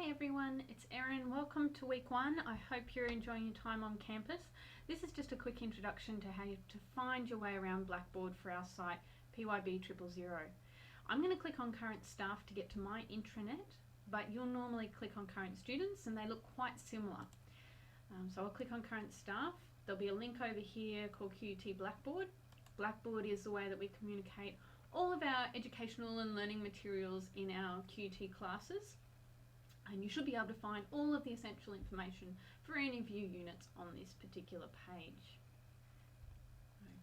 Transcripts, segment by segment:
Hi everyone, it's Erin. Welcome to week 1. I hope you're enjoying your time on campus. This is just a quick introduction to how to find your way around Blackboard for our site PYB 000. I'm going to click on current staff to get to my intranet, but you'll normally click on current students and they look quite similar. So I'll click on current staff. There'll be a link over here called QUT Blackboard. Blackboard is the way that we communicate all of our educational and learning materials in our QUT classes. And you should be able to find all of the essential information for any of your units on this particular page. Okay.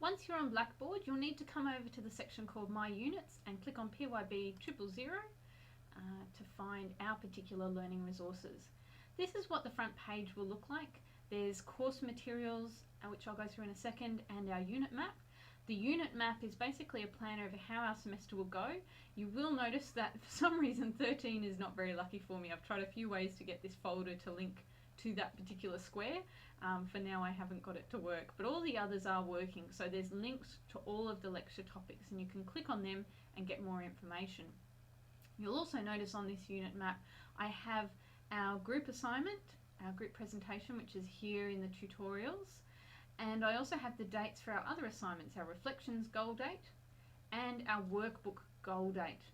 Once you're on Blackboard, you'll need to come over to the section called My Units and click on PYB 000 to find our particular learning resources. This is what the front page will look like. There's course materials, which I'll go through in a second, and our unit map. The unit map is basically a plan over how our semester will go. You will notice that for some reason 13 is not very lucky for me. I've tried a few ways to get this folder to link to that particular square. For now I haven't got it to work, but all the others are working. So there's links to all of the lecture topics and you can click on them and get more information. You'll also notice on this unit map I have our group assignment, our group presentation, which is here in the tutorials. And I also have the dates for our other assignments, our reflections goal date and our workbook goal date.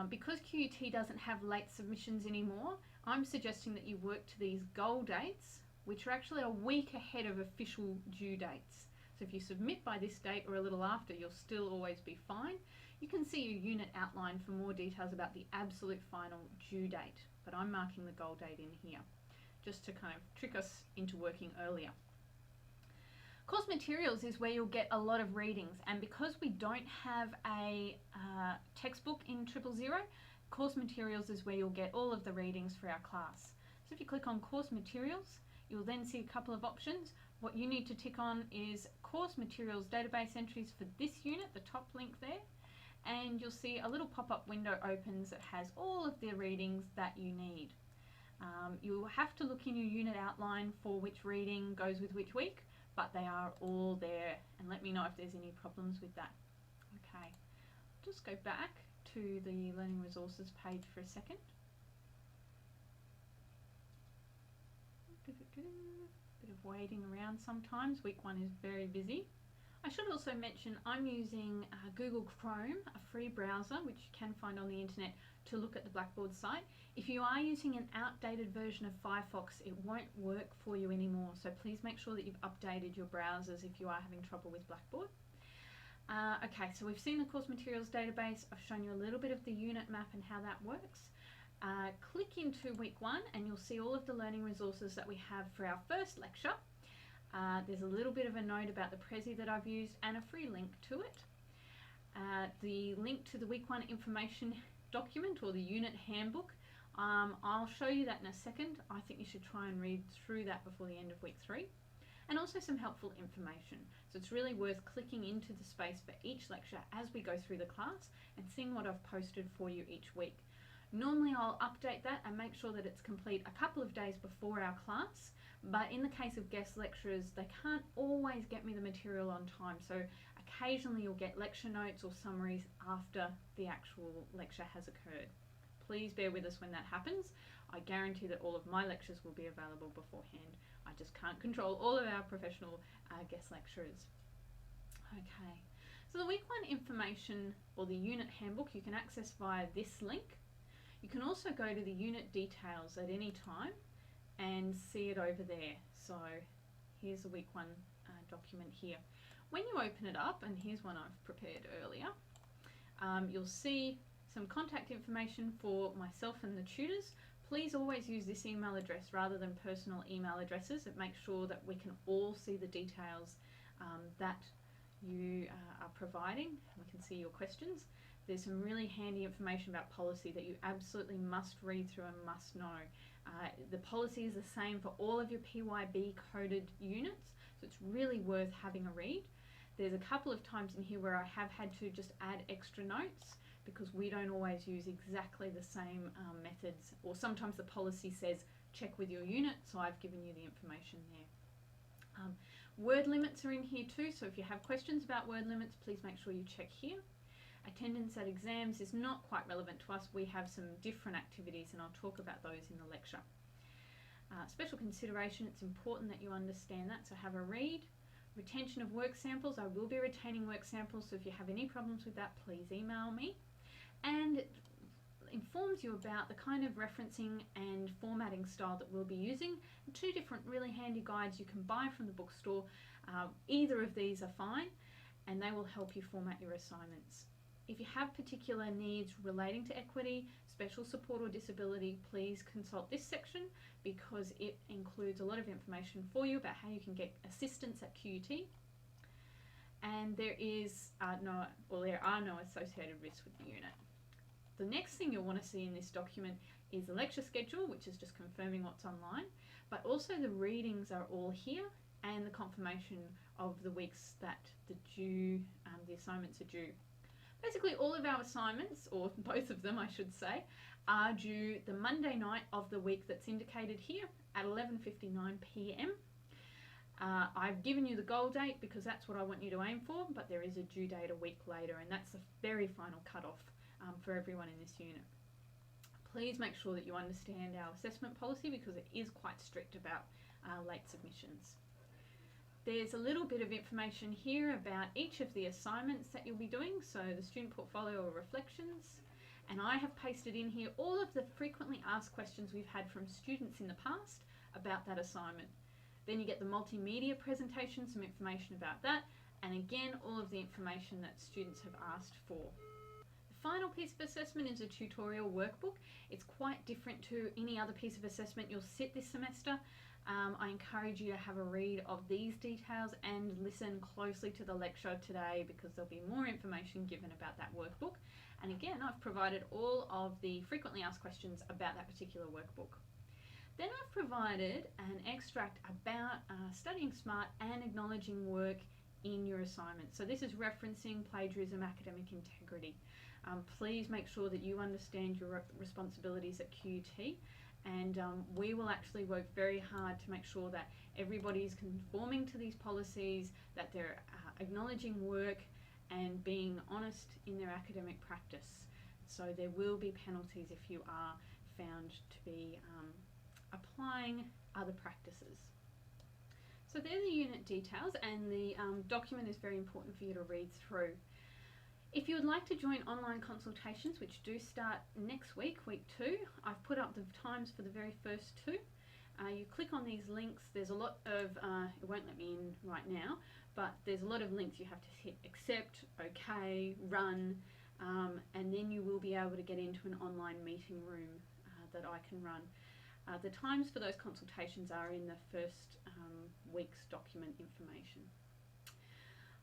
Because QUT doesn't have late submissions anymore, I'm suggesting that you work to these goal dates, which are actually a week ahead of official due dates. So if you submit by this date or a little after, you'll still always be fine. You can see your unit outline for more details about the absolute final due date, but I'm marking the goal date in here, just to kind of trick us into working earlier. Course materials is where you'll get a lot of readings, and because we don't have a textbook in 000, course materials is where you'll get all of the readings for our class. So if you click on course materials, you'll then see a couple of options. What you need to tick on is course materials database entries for this unit, the top link there, and you'll see a little pop-up window opens that has all of the readings that you need. You'll have to look in your unit outline for which reading goes with which week, but they are all there, and let me know if there's any problems with that. Okay, just go back to the learning resources page for a second. Bit of waiting around sometimes. Week 1 is very busy. I should also mention I'm using Google Chrome, a free browser which you can find on the internet, to look at the Blackboard site. If you are using an outdated version of Firefox, it won't work for you anymore, so please make sure that you've updated your browsers if you are having trouble with Blackboard. Okay, so we've seen the course materials database. I've shown you a little bit of the unit map and how that works. Click into week 1 and you'll see all of the learning resources that we have for our first lecture. There's a little bit of a note about the Prezi that I've used and a free link to it. The link to the week 1 information document or the unit handbook, I'll show you that in a second. I think you should try and read through that before the end of week 3. And also some helpful information. So it's really worth clicking into the space for each lecture as we go through the class and seeing what I've posted for you each week. Normally I'll update that and make sure that it's complete a couple of days before our class, but in the case of guest lecturers, they can't always get me the material on time, so occasionally you'll get lecture notes or summaries after the actual lecture has occurred. Please bear with us when that happens. I guarantee that all of my lectures will be available beforehand. I just can't control all of our professional guest lecturers. Okay, so the week 1 information or the unit handbook you can access via this link. You can also go to the unit details at any time and see it over there. So here's the week 1 document here. When you open it up, and here's one I've prepared earlier, you'll see some contact information for myself and the tutors. Please always use this email address rather than personal email addresses. It makes sure that we can all see the details that you are providing. We can see your questions. There's some really handy information about policy that you absolutely must read through and must know. The policy is the same for all of your PYB coded units, so it's really worth having a read. There's a couple of times in here where I have had to just add extra notes because we don't always use exactly the same methods, or sometimes the policy says check with your unit, so I've given you the information there. Word limits are in here too, so if you have questions about word limits, please make sure you check here. Attendance at exams is not quite relevant to us. We have some different activities, and I'll talk about those in the lecture. Special consideration, it's important that you understand that, so have a read. Retention of work samples, I will be retaining work samples, so if you have any problems with that, please email me. And it informs you about the kind of referencing and formatting style that we'll be using. 2 different really handy guides you can buy from the bookstore. Either of these are fine, and they will help you format your assignments. If you have particular needs relating to equity, special support or disability, please consult this section because it includes a lot of information for you about how you can get assistance at QUT. And there are no associated risks with the unit. The next thing you'll want to see in this document is the lecture schedule, which is just confirming what's online, but also the readings are all here and the confirmation of the weeks that the assignments are due. Basically all of our assignments, or both of them I should say, are due the Monday night of the week that's indicated here at 11:59 p.m. I've given you the goal date because that's what I want you to aim for, but there is a due date a week later, and that's the very final cutoff for everyone in this unit. Please make sure that you understand our assessment policy because it is quite strict about late submissions. There's a little bit of information here about each of the assignments that you'll be doing, so the student portfolio or reflections, and I have pasted in here all of the frequently asked questions we've had from students in the past about that assignment. Then you get the multimedia presentation, some information about that, and again all of the information that students have asked for. The final piece of assessment is a tutorial workbook. It's quite different to any other piece of assessment you'll sit this semester. I encourage you to have a read of these details and listen closely to the lecture today because there'll be more information given about that workbook. And again, I've provided all of the frequently asked questions about that particular workbook. Then I've provided an extract about studying smart and acknowledging work in your assignment. So this is referencing plagiarism, academic integrity. Please make sure that you understand your responsibilities at QUT. And we will actually work very hard to make sure that everybody is conforming to these policies, that they're acknowledging work and being honest in their academic practice. So there will be penalties if you are found to be applying other practices. So they're the unit details, and the document is very important for you to read through. If you would like to join online consultations, which do start next week, week 2, I've put up the times for the very first 2. You click on these links, there's a lot of, it won't let me in right now, but there's a lot of links you have to hit accept, okay, run, and then you will be able to get into an online meeting room that I can run. The times for those consultations are in the first week's document information.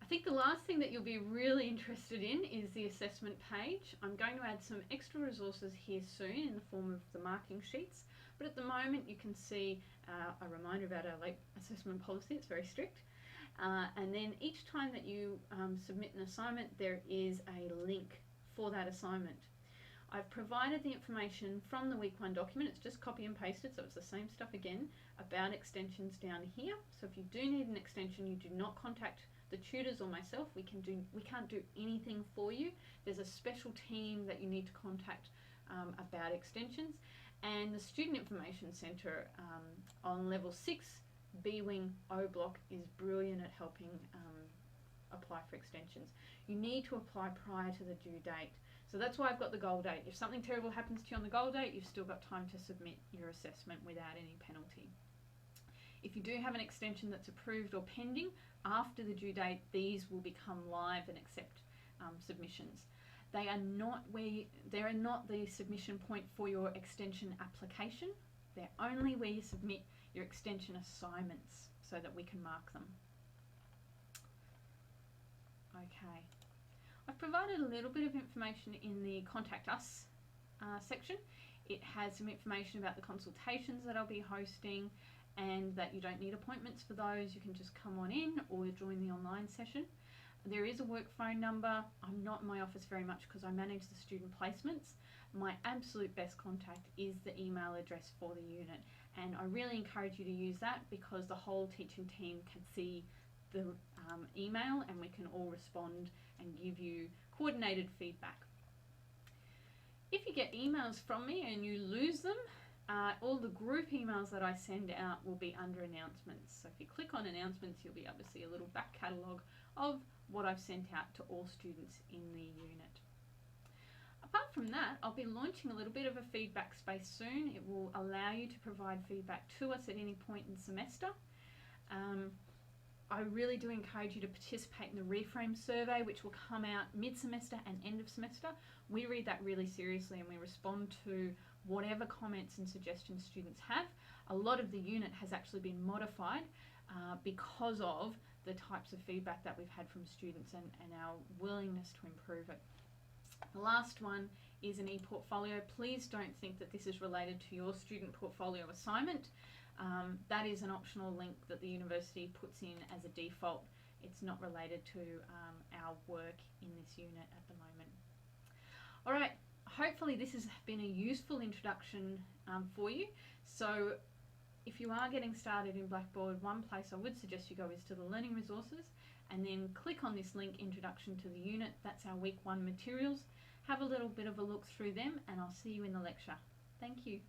I think the last thing that you'll be really interested in is the assessment page. I'm going to add some extra resources here soon in the form of the marking sheets, but at the moment you can see a reminder about our late assessment policy. It's very strict. And then each time that you submit an assignment, there is a link for that assignment. I've provided the information from the week 1 document. It's just copy and pasted, so it's the same stuff again, about extensions down here. So if you do need an extension, you do not contact the tutors or myself. We can't do anything for you. There's a special team that you need to contact about extensions. And the Student Information Centre on level 6, B Wing O Block, is brilliant at helping apply for extensions. You need to apply prior to the due date. So that's why I've got the goal date. If something terrible happens to you on the goal date, you've still got time to submit your assessment without any penalty. If you do have an extension that's approved or pending, after the due date, these will become live and accept submissions. They are not the submission point for your extension application. They're only where you submit your extension assignments so that we can mark them. Okay. I've provided a little bit of information in the Contact Us section. It has some information about the consultations that I'll be hosting, and that you don't need appointments for those. You can just come on in or join the online session. There is a work phone number. I'm not in my office very much because I manage the student placements. My absolute best contact is the email address for the unit, and I really encourage you to use that because the whole teaching team can see the email, and we can all respond and give you coordinated feedback. If you get emails from me and you lose them, all the group emails that I send out will be under announcements. So if you click on announcements, you'll be able to see a little back catalogue of what I've sent out to all students in the unit. Apart from that, I'll be launching a little bit of a feedback space soon. It will allow you to provide feedback to us at any point in the semester. I really do encourage you to participate in the Reframe survey, which will come out mid-semester and end of semester. We read that really seriously and we respond to whatever comments and suggestions students have. A lot of the unit has actually been modified because of the types of feedback that we've had from students and our willingness to improve it. The last one is an e-portfolio. Please don't think that this is related to your student portfolio assignment. That is an optional link that the university puts in as a default. It's not related to our work in this unit at the moment. All right, hopefully this has been a useful introduction for you. So if you are getting started in Blackboard, one place I would suggest you go is to the Learning Resources and then click on this link, Introduction to the Unit. That's our Week 1 materials. Have a little bit of a look through them and I'll see you in the lecture. Thank you.